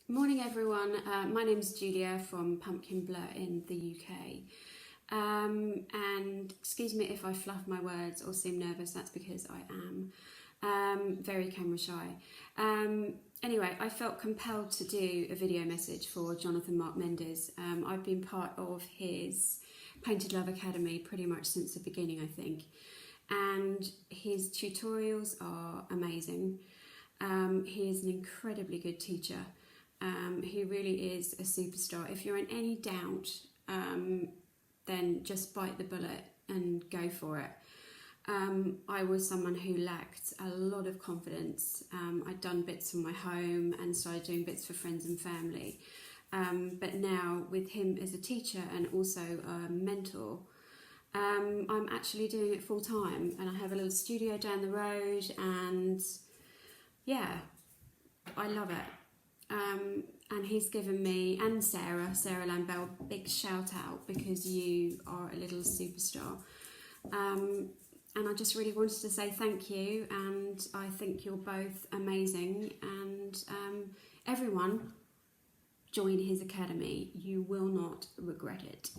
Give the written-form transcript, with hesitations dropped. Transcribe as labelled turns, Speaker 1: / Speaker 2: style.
Speaker 1: Morning everyone, my name's Julia from Pumpkin Bleu in the UK. And excuse me if I fluff my words or seem nervous, that's because I am very camera shy. Anyway, I felt compelled to do a video message for Jonathon Marc Mendes. I've been part of his Painted Love Academy pretty much since the beginning, I think. And his tutorials are amazing. He is an incredibly good teacher. He really is a superstar. If you're in any doubt, then just bite the bullet and go for it. I was someone who lacked a lot of confidence. I'd done bits from my home and started doing bits for friends and family. But now with him as a teacher and also a mentor, I'm actually doing it full time, and I have a little studio down the road, and yeah, I love it. And he's given me, and Sarah Lambell, big shout out because you are a little superstar. And I just really wanted to say thank you, and I think you're both amazing, and everyone join his academy. You will not regret it.